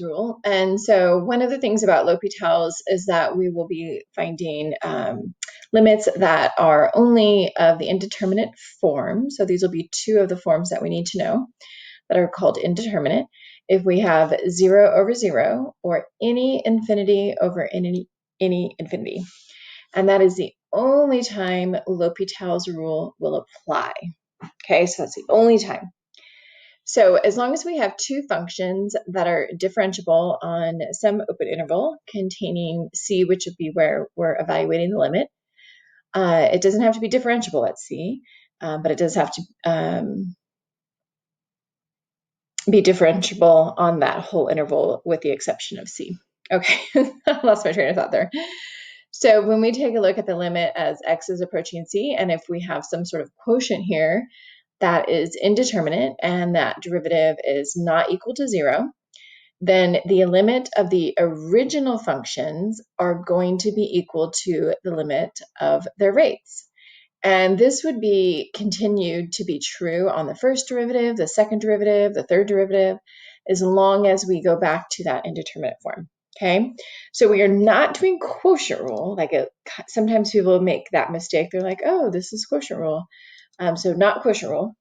rule. And so one of the things about L'Hopital's is that we will be finding limits that are only of the indeterminate form. So these will be two of the forms that we need to know that are called indeterminate. If we have 0 over 0 or any infinity over any infinity. And that is the only time L'Hopital's rule will apply. Okay, so that's the only time. So as long as we have two functions that are differentiable on some open interval containing c, which would be where we're evaluating the limit, it doesn't have to be differentiable at c, but it does have to be differentiable on that whole interval with the exception of c. Okay, I lost my train of thought there. So when we take a look at the limit as x is approaching c, and if we have some sort of quotient here that is indeterminate and that derivative is not equal to 0, then the limit of the original functions are going to be equal to the limit of their rates. And this would be continued to be true on the first derivative, the second derivative, the third derivative, as long as we go back to that indeterminate form. Okay, so we are not doing quotient rule. Sometimes people make that mistake. They're like, oh, this is quotient rule. So not quotient rule.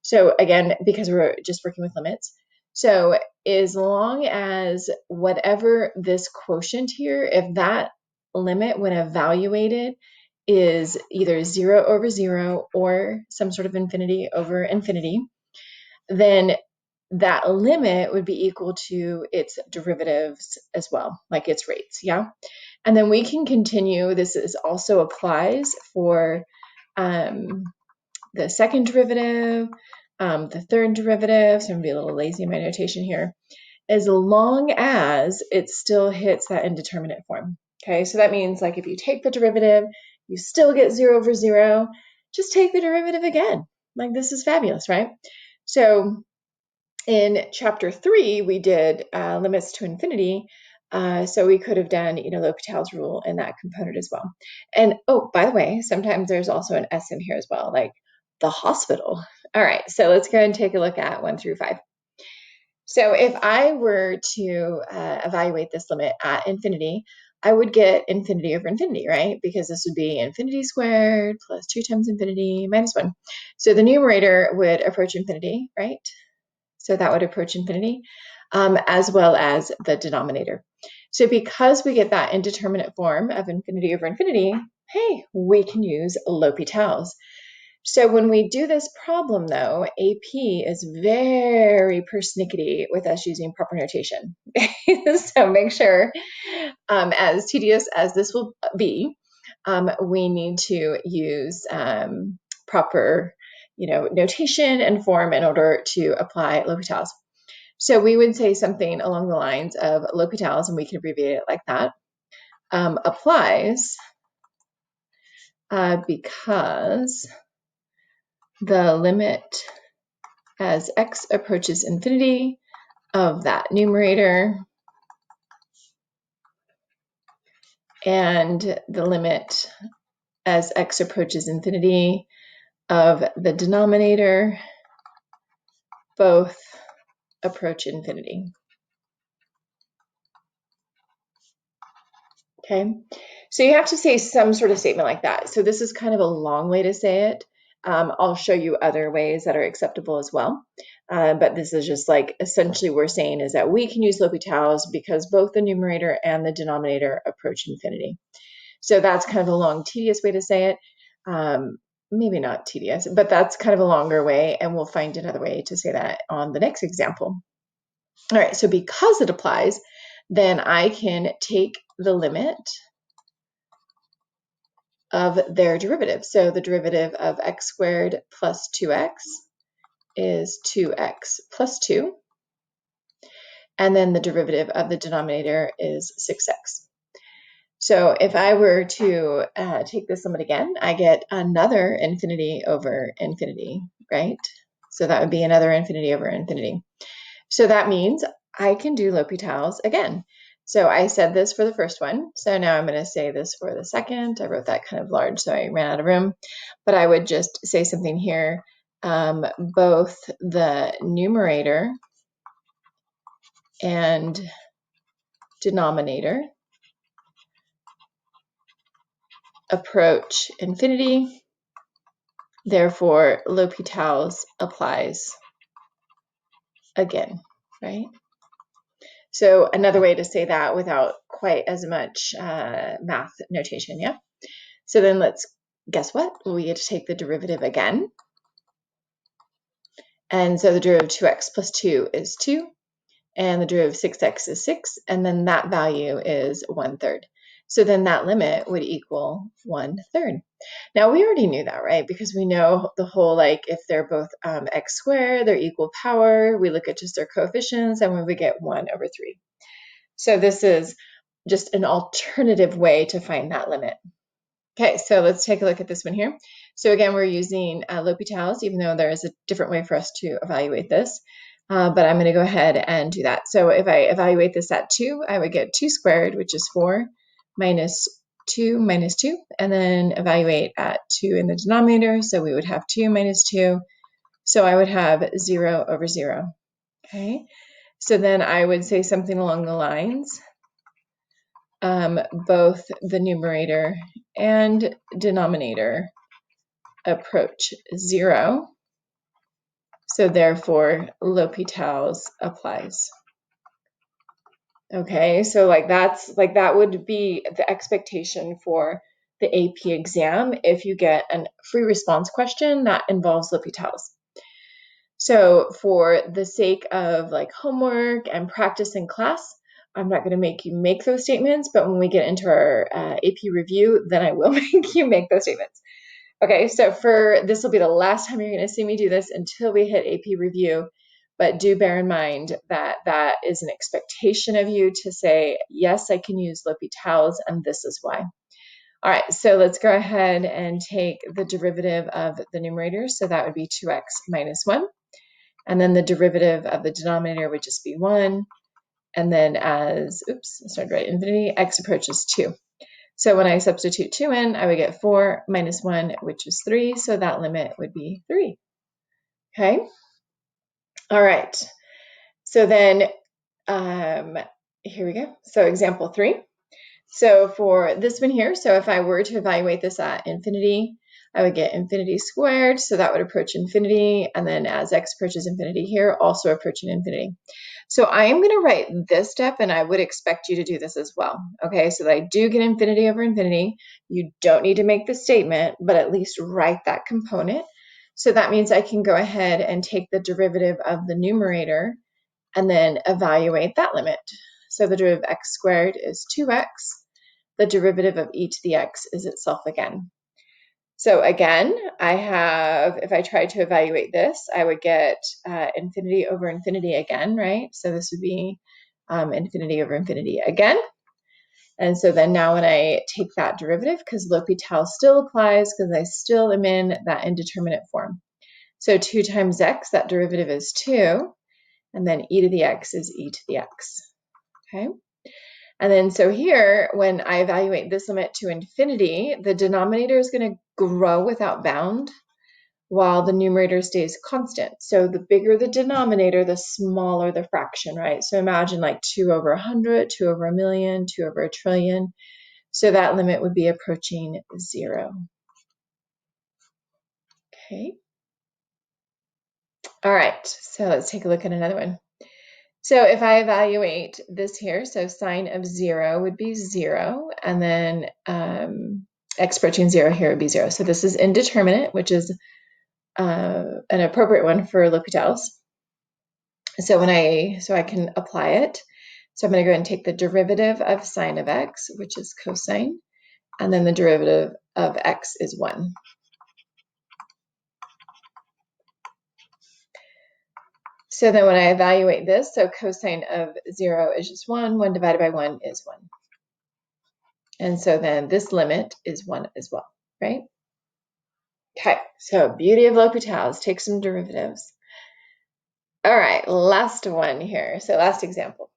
So again, because we're just working with limits. So as long as whatever this quotient here, if that limit when evaluated is either 0 over 0 or some sort of infinity over infinity, then that limit would be equal to its derivatives as well, like its rates, yeah? And then we can continue. This also applies for the second derivative, the third derivative. So I'm going to be a little lazy in my notation here. As long as it still hits that indeterminate form. Okay, so that means like if you take the derivative, you still get 0 over 0, just take the derivative again. Like this is fabulous, right? So in chapter 3, we did limits to infinity. So we could have done, L'Hopital's rule in that component as well. And oh, by the way, sometimes there's also an S in here as well, like the hospital. All right, so let's go and take a look at 1 through 5. So if I were to evaluate this limit at infinity, I would get infinity over infinity, right? Because this would be infinity squared plus 2 times infinity minus 1. So the numerator would approach infinity, right? So that would approach infinity, as well as the denominator. So because we get that indeterminate form of infinity over infinity, hey, we can use L'Hopital's. So when we do this problem, though, AP is very persnickety with us using proper notation. So make sure, as tedious as this will be, we need to use proper notation and form in order to apply L'Hopital's. So we would say something along the lines of L'Hopital's, and we can abbreviate it like that, applies because the limit as x approaches infinity of that numerator and the limit as x approaches infinity of the denominator both approach infinity. Okay, so you have to say some sort of statement like that. So this is kind of a long way to say it. I'll show you other ways that are acceptable as well. But this is just like essentially we're saying is that we can use L'Hopital's because both the numerator and the denominator approach infinity. So that's kind of a long, tedious way to say it. Maybe not tedious, but that's kind of a longer way, and we'll find another way to say that on the next example. All right, so because it applies, then I can take the limit of their derivative. So the derivative of x squared plus 2x is 2x plus 2. And then the derivative of the denominator is 6x. So if I were to take this limit again, I get another infinity over infinity, right? So that would be another infinity over infinity. So that means I can do L'Hopital's again. So I said this for the first one. So now I'm going to say this for the second. I wrote that kind of large, so I ran out of room. But I would just say something here. Both the numerator and denominator approach infinity. Therefore, L'Hopital's applies again, right? So another way to say that without quite as much math notation, yeah? So then let's, guess what? We get to take the derivative again. And so the derivative of 2x plus 2 is 2, and the derivative of 6x is 6, and then that value is 1/3. So then that limit would equal 1/3. Now we already knew that, right? Because we know the whole, like, if they're both x squared, they're equal power, we look at just their coefficients, and we get 1/3. So this is just an alternative way to find that limit. Okay, so let's take a look at this one here. So again, we're using L'Hopital's, even though there is a different way for us to evaluate this. But I'm going to go ahead and do that. So if I evaluate this at 2, I would get 2 squared, which is 4, minus 2 minus 2, and then evaluate at 2 in the denominator. So we would have 2 minus 2. So I would have 0/0. Okay, so then I would say something along the lines, both the numerator and denominator approach 0. So therefore, L'Hopital's applies. Okay, so that would be the expectation for the AP exam if you get a free response question that involves L'Hopital's. So for the sake of like homework and practice in class, I'm not going to make you make those statements, but when we get into our AP review, then I will make you make those statements. Okay, so this will be the last time you're going to see me do this until we hit AP review, but do bear in mind that that is an expectation of you to say, yes, I can use L'Hopital's, and this is why. All right, so let's go ahead and take the derivative of the numerator. So that would be 2x minus 1. And then the derivative of the denominator would just be 1. And then I started to write infinity, x approaches 2. So when I substitute 2 in, I would get 4 minus 1, which is 3. So that limit would be 3. Okay. All right. So then here we go. So example 3. So for this one here, so if I were to evaluate this at infinity, I would get infinity squared. So that would approach infinity. And then as x approaches infinity here, also approaching infinity. So I am going to write this step, and I would expect you to do this as well. Okay, so that I do get infinity over infinity. You don't need to make the statement, but at least write that component. So that means I can go ahead and take the derivative of the numerator and then evaluate that limit. So the derivative of x squared is 2x. The derivative of e to the x is itself again. So again, if I tried to evaluate this, I would get infinity over infinity again, right? So this would be infinity over infinity again. And so then now when I take that derivative, because L'Hopital still applies, because I still am in that indeterminate form. So 2 times x, that derivative is 2. And then e to the x is e to the x. Okay. And then so here, when I evaluate this limit to infinity, the denominator is going to grow without bound while the numerator stays constant. So the bigger the denominator, the smaller the fraction, right? So imagine like 2 over 100, 2 over 1,000,000, 2 over 1,000,000,000. So that limit would be approaching 0. Okay. All right, so let's take a look at another one. So if I evaluate this here, so sine of 0 would be 0, and then x approaching 0 here would be 0. So this is indeterminate, which is an appropriate one for L'Hopital's. So I can apply it. So I'm going to go ahead and take the derivative of sine of x, which is cosine, and then the derivative of x is 1. So then when I evaluate this, so cosine of 0 is just 1. 1 divided by 1 is 1. And so then this limit is 1 as well, right? Okay, so beauty of L'Hopital's, take some derivatives. All right, last one here. So last example.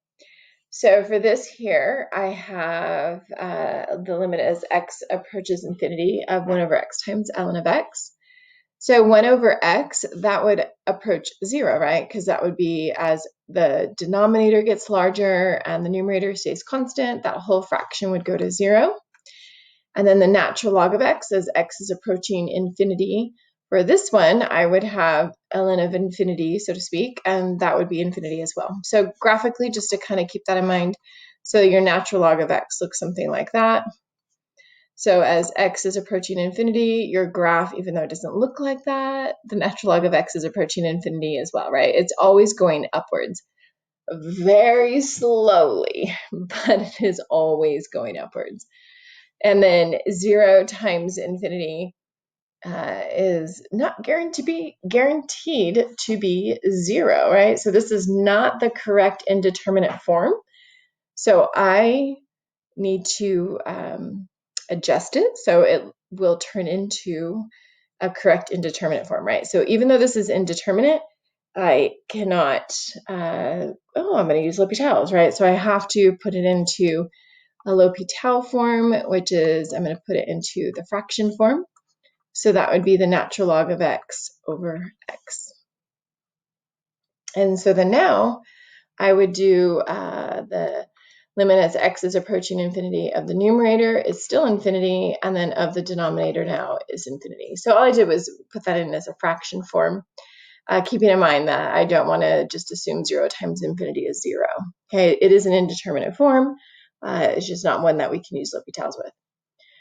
So for this here, I have the limit as x approaches infinity of 1 over x times ln of x. So 1 over x, that would approach 0, right? Because that would be as the denominator gets larger and the numerator stays constant, that whole fraction would go to 0. And then the natural log of x, as x is approaching infinity. For this one, I would have ln of infinity, so to speak, and that would be infinity as well. So graphically, just to kind of keep that in mind, so your natural log of x looks something like that. So as x is approaching infinity, your graph, even though it doesn't look like that, the natural log of x is approaching infinity as well, right? It's always going upwards, very slowly, but it is always going upwards. And then 0 times infinity is not guaranteed to be 0, right? So this is not the correct indeterminate form. So I need to adjust it so it will turn into a correct indeterminate form, right? So even though this is indeterminate, I cannot, I'm going to use L'Hopital's, right? So I have to put it into a L'Hopital form, which is, I'm going to put it into the fraction form. So that would be the natural log of x over x. And so then now I would do the limit as x is approaching infinity of the numerator is still infinity, and then of the denominator now is infinity. So all I did was put that in as a fraction form, keeping in mind that I don't want to just assume 0 times infinity is 0. Okay, it is an indeterminate form. It's just not one that we can use L'Hopital's with.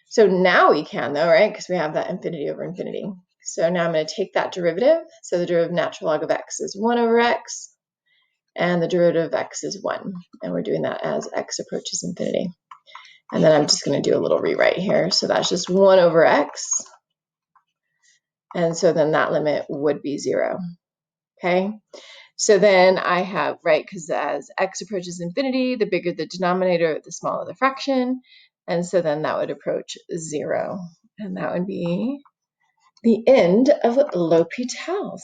So now we can though, right? Because we have that infinity over infinity. So now I'm going to take that derivative. So the derivative of natural log of x is 1 over x, and the derivative of x is 1. And we're doing that as x approaches infinity. And then I'm just going to do a little rewrite here. So that's just 1 over x. And so then that limit would be 0. Okay. So then I have, right, because as x approaches infinity, the bigger the denominator, the smaller the fraction. And so then that would approach 0. And that would be the end of L'Hopital's.